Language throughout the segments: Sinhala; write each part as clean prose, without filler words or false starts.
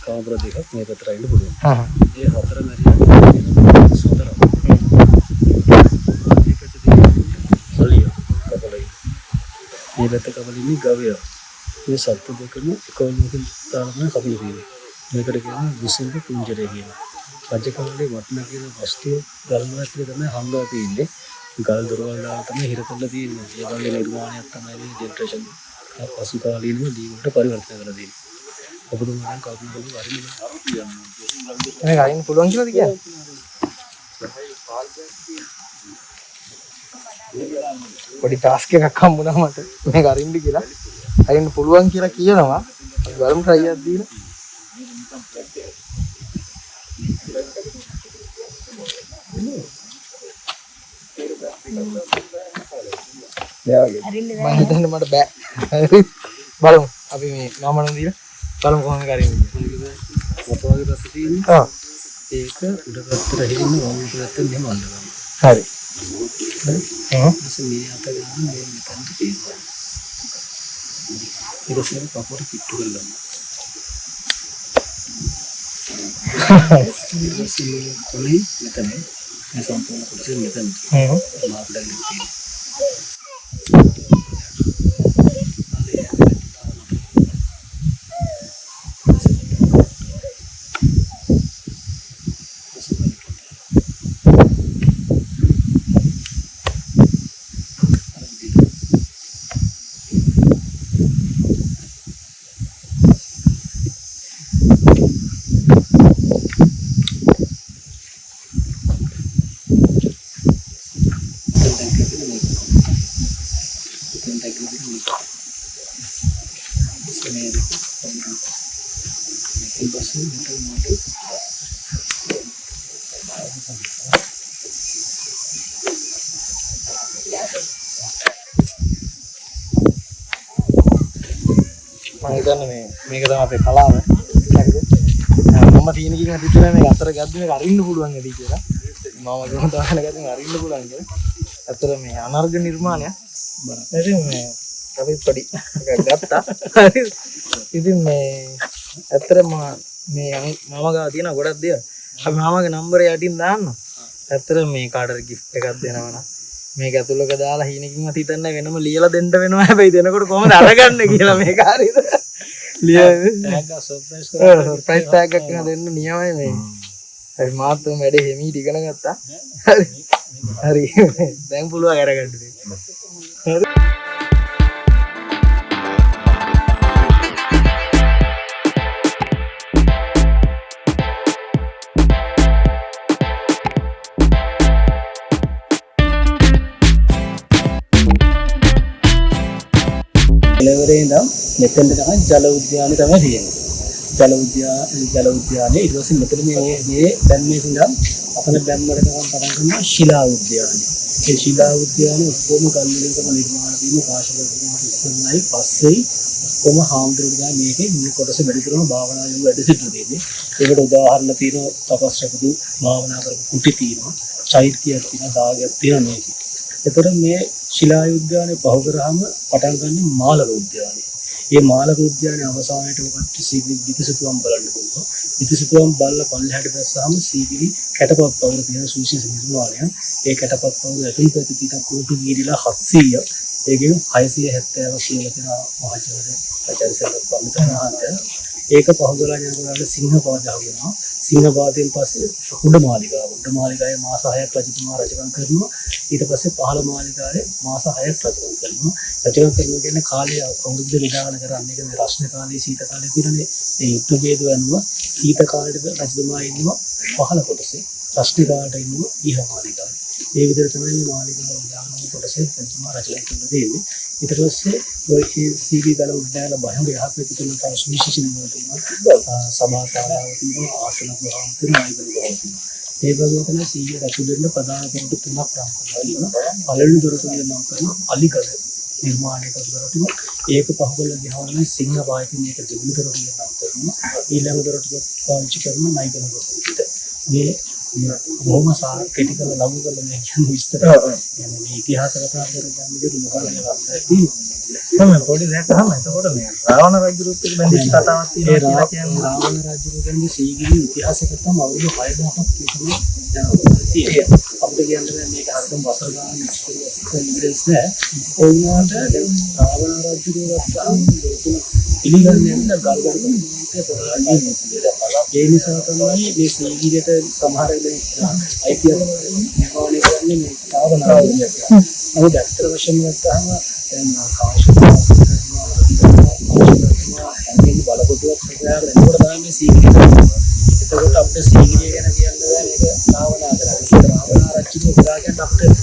කාමර දෙකක් මේ පැත්තට එන්න පුළුවන්. ඒ හතර මැරියන් සතර. මේ පැත්තේ තියෙන අලිය කපලයි. මේ පැත්ත කපලින්නේ ගවයා. මේ සත්තු දෙකම එකවලකින් තාම කපලා තියෙනවා. මේකට කියන්නේ විසඳ කුංජරය කියනවා. රජකාලේ වටන කියන වස්තුව ගල්මාත්‍රේ තමයි හංගා තියෙන්නේ. ගල් දොරවල් දාලා තමයි හිර කරලා තියෙන්නේ. ඒ වගේ නිර්මාණයක් තමයි මේ ජෙනරේෂන් පසු කාලීනව දීමකට පරිවර්තනය කරලා තියෙන්නේ. ඔබතුමා නම් කල්පනා කරලා වරින් මේක අරින්න පුළුවන් කියලාද කියන්නේ? පොඩි ටාස්ක් එකක් හම්බුණා මට මේක අරින්න කියලා. අරින්න පුළුවන් කියලා කියනවා. අපි බලමු try එකක් දීලා. මම හිතන්නේ මට බෑ. බලමු. අපි මේ නෝමන දීලා බලමු කොහොමද කරන්නේ කියලා. මොකද රස තියෙන්නේ? ඒක උඩ පැත්තට හෙන්න වම් පැත්තෙන් මෙහෙම අල්ලගන්න. හරි. හරි. මේ අත ගන්න මේ මෙතනට තියෙනවා. ඊට පස්සේ කපුවට පිට්ටු කරගන්න. කොලේ මෙතන මේ සම්පූර්ණ කොටස මෙතන. මාප්ඩල් තියෙනවා. මම හිතන්නේ මේක තමයි අපේ කලාව. හරිද? මම තියෙනකින් හිතුවා මේක අතර ගැද්දි මේක අරින්න පුළුවන් ඇති කියලා. මම ගොම තමයි ගැද්දි අරින්න පුළුවන් කියලා. අතර මේ අනර්ග නිර්මාණයක්. ඉතින් මේ අපි පොඩි එකක් ගත්තා. හරිද? ඉතින් මේ ඇත්තටම මේ මම ගාව තියෙන ගොඩක් දේවල්. අපි මාමගේ නම්බරය යටින් දාන්න. ඇත්තටම මේ කාටද gift එකක් දෙනවා නම් මේක ඇතුළක දාලා හීනකින්වත් හිතන්න වෙනම ලියලා දෙන්න වෙනවා. හැබැයි දෙනකොට කොහොමද අරගන්නේ කියලා මේක හරියද? ලියලා සර්ප්‍රයිස් ටැග් එකක් දෙන්න නියමයි මේ. හරි මාත් වැඩේ හිමීට ඉගෙන ගත්තා. හරි. හරි. දැන් පුළුවන් අරගන්න. හරි. කෙලවරේ ඉඳන් මෙතෙන්ට තමයි ජල උද්‍යානය තමයි තියෙන්නේ. ජල උද්‍යානයේ ඊට පස්සේ මෙතන මේ දැන් මේ ඉඳන් අපන බැම්මකට තමයි පටන් ගන්නවා ශිලා උද්‍යානය. ඒ ශිලා උද්‍යානයේ ඔක්කොම කල් වලින් තමයි නිර්මාණය වීම කාශල වීම ඉස්සෙල්ලයි පස්සෙයි ඔක්කොම හාමුදුරුවෝ මේකේ මේ කොටස වැඩිපුරම භාවනාවෙන් වැඩ සිටින දෙන්නේ. ඒකට උදාහරණ තියෙනවා තපස්සකදු භාවනා කරපු කුටි තියෙනවා. චෛත්‍යයක් තියෙනවා, දාගයක් තියෙනවා මේකේ. එතකොට මේ ශිලා උද්‍යානයේ පහු කරාම පටන් ගන්න මාලක උද්‍යානය. මේ මාලක උද්‍යානයේ අවසානයේට ඔකට සීගිලි විකසිතුවම් බලන්න පුළුවන්. විකසිතුවම් බලලා පල්ලෙහාට බැස්සාම සීගිලි කැටපත් පවුර තියෙන සුවිශේෂ නිර්මාණයක්. ඒ කැටපත් පවුර ඇතුළත තියෙන කෝටු ගිරිලා 700ක්. ඒකෙන් 670ක් කියලා තියෙන මහජනක ආචාර්යසරත් පමිතනාන්ත. ඒක පහුදලා යනකොට සිංහපාදා වෙනවා. සිංහපාදයෙන් පස්සේ උඩ මාලිගාවේ මාස 6ක් රජතුමා රජකම් කරනවා. ඊට පස්සේ පහළ මාලිගාවේ මාස 6ක් රජකම් කරනවා. රජකම් කරනවා කියන්නේ කාලය අවුරුද්ද විදාන කරන්නේ. ඒක මේ රස්න කාලේ සීත කාලේ තියෙනනේ. මේ යුද්ධ ભેද වෙනවා. සීත කාලේට රජතුමා ඉන්නවා පහළ කොටසේ. රස්න කාලේට ඉන්නවා ඉහ මාලිගාවේ. ඒ විදිහට තමයි මේ මාලිගාව විදාන කොටසේ රජතුමා රජකම් කරලා තියෙන්නේ. ඊට පස්සේ ඔය සීගි ගල උඩට බහිඳ යහපත් පිටුන තව සුවිශේෂ නිර්මාණ තියෙනවා. සභාශාලාව තියෙනවා, ආසන ගෘහම් තියෙනවා, ආයතන ගෘහම් තියෙනවා. ඒ වගේම තමයි සීගි ඇතුළේ ප්‍රධාන දොරටු තුනක් නම් කරලා පළවෙනි දොරටුව නම් කරන අලිගල නිර්මාණය කරලා ඒක පහුවෙලා ගියාම සිංහ වායතින් එක දෙවි දොරටුව නම් කරනවා. ඊළඟ දොරටුව පාවිච්චි කරන නයිගල ගෘහම්. මේ බොහොම කෙටි කළ ලඝු කළ මේ කියන්නේ විස්තර. يعني මේ ඉතිහාස කතා කරගෙන යන මොකක්ද තමයි පොඩි දෙයක් තමයි. එතකොට මේ රාවණ රජුත් එක්ක බැඳිච්ච කතාවක් තියෙනවා කියලා කියන්නේ රාවණ රජු ගැන සීගිරි ඉතිහාස කතාවම අවුරුදු 6000ක් තියෙනවා. අපිට කියන්නේ මේක හරියටම වසර ගන්න ඉස්කෝලේ නෑ. ඒ වුණාට දැන් රාවණ රජු ගත්තාම පිළිගන්නේ නැහැ ගල්ගඩ ඒ නිසා තමයි මේ සීගිරියට සමහර වෙලාවට අයිතිය නිර්මාණය කරන්නේ මේ රාවණ රජු. නමුත් ඇත්ත වශයෙන්ම ගත්තාම දැන් කාශ්‍යප බලකොටුවක් ප්‍රකාර එතකොට තමයි මේ සීගිරිය කරන්නේ. එතකොට අපිට සීගිරිය ගැන කියන්න බෑ මේක රාවණා කරන්නේ. රාවණා රජුගේ පුරාගෙන අපිට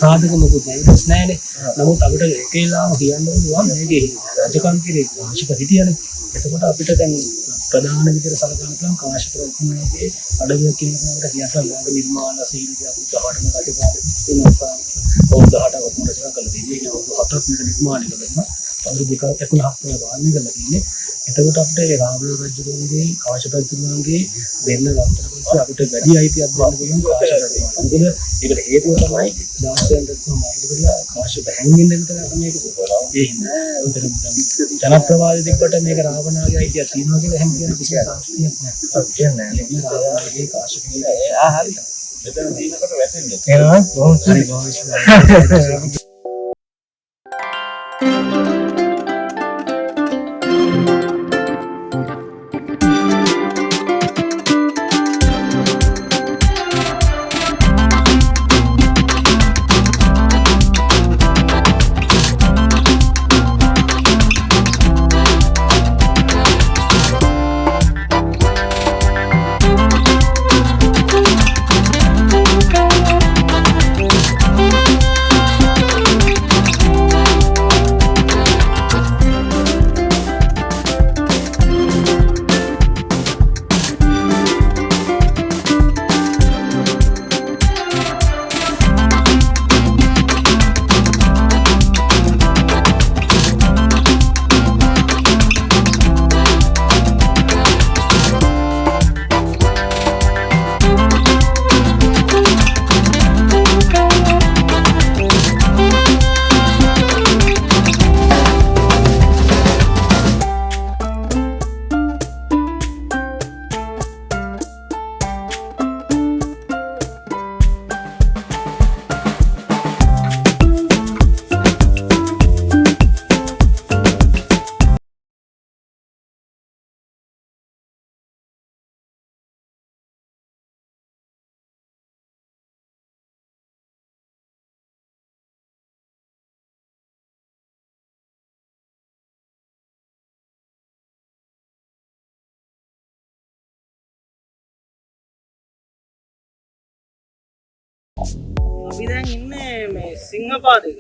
සාධක මොකුත් නෑනේ. නමුත් අපිට එකේලාම කියන්න පුළුවන් මේකේ රජකම් කිරේ කාශ්‍යප හිටියනේ. එතකොට අපිට දැන් ප්‍රධාන විදිහට සලකන්න පුළුවන් කාශ්‍යප රජුගේ අඩවියක් කියන එකට කියන්න නිර්මාණ සීගිරිය අපිට 18ම රජකාලේ වෙනසා අවුරුදු 18ක් වුණ රචනා කළ දෙන්නේ. ඒ අවුරුදු 7ක් මේක නිර්මාණය කළා. අවුරුදු 2ක් 11ක් වාරණය කරලා තියෙන්නේ. එතකොට අපිට ඒ රාවණ රජුගේ කාශ්‍යප රජුගේ දෙන්න ලක්ෂණ අපිට වැඩි අයිතියක් ගන්න පුළුවන් කාශ්‍යප රජුට. මොකද ඒකට හේතුව තමයි දාසයන් රජතුමා මාර්ග කරලා කාශ්‍යප හැංගෙන්න විතර මේක ඒ හින්දා ජනප්‍රවාදී තිබ්බට මේක රාවණාගේ අයිතියක් තියෙනවා කියලා එහෙම කියන කිසි සාක්ෂියක් නැහැ. කියන්නේ නැහැ. රාවණාගේ කාශ්‍යපගේ හරියට. මෙතන දිනකට වැටෙන්නේ. එහෙනම් බොහොම හරි බොහොම අපි දැන් ඉන්නේ මේ සිංහපාදේක.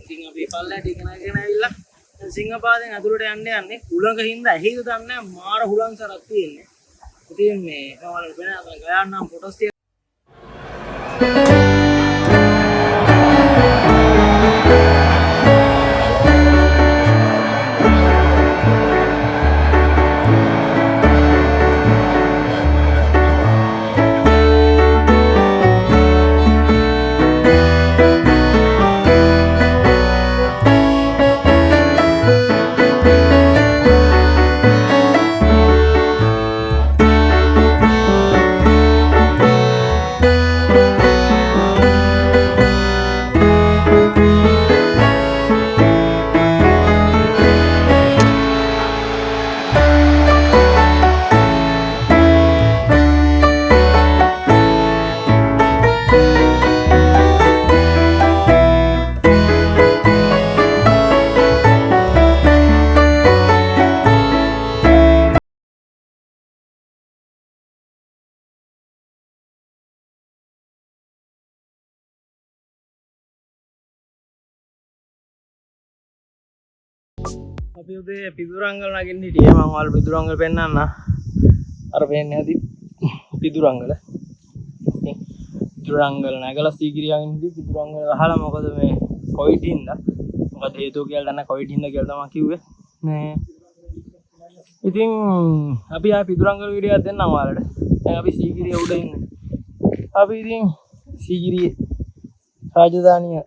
ඉතින් අපි පල්ලයට ඉගෙන ඇවිල්ලා සිංහපාදෙන් ඇතුළට යන්නේ හුළඟ හින්දා ඇහිද දන්නේ මාර හුළං සරක් තියෙන්නේ. ඉතින් මේ මම වෙන ගයාන්නම් ෆොටෝස් ටික අපි උදේ පිදුරංගල නගින්න හිටියේ මම ඔයාලට පිදුරංගල පෙන්නන්න. අර පේන්නේ නැති පිදුරංගල. ඉතින් පිදුරංගල නැගලා සීගිරියන් ඉඳි පිදුරංගල ගහලා මොකද මේ කොවිඩ් හින්දා. මොකද හේතුව කියලා දන්න කොවිඩ් හින්දා කියලා තමයි කිව්වේ. මේ ඉතින් අපි ආ පිදුරංගල වීඩියෝ එකක් දෙන්නම් ඔයාලට. දැන් අපි සීගිරිය උඩ ඉන්නේ. අපි ඉතින් සීගිරියේ රාජධානිය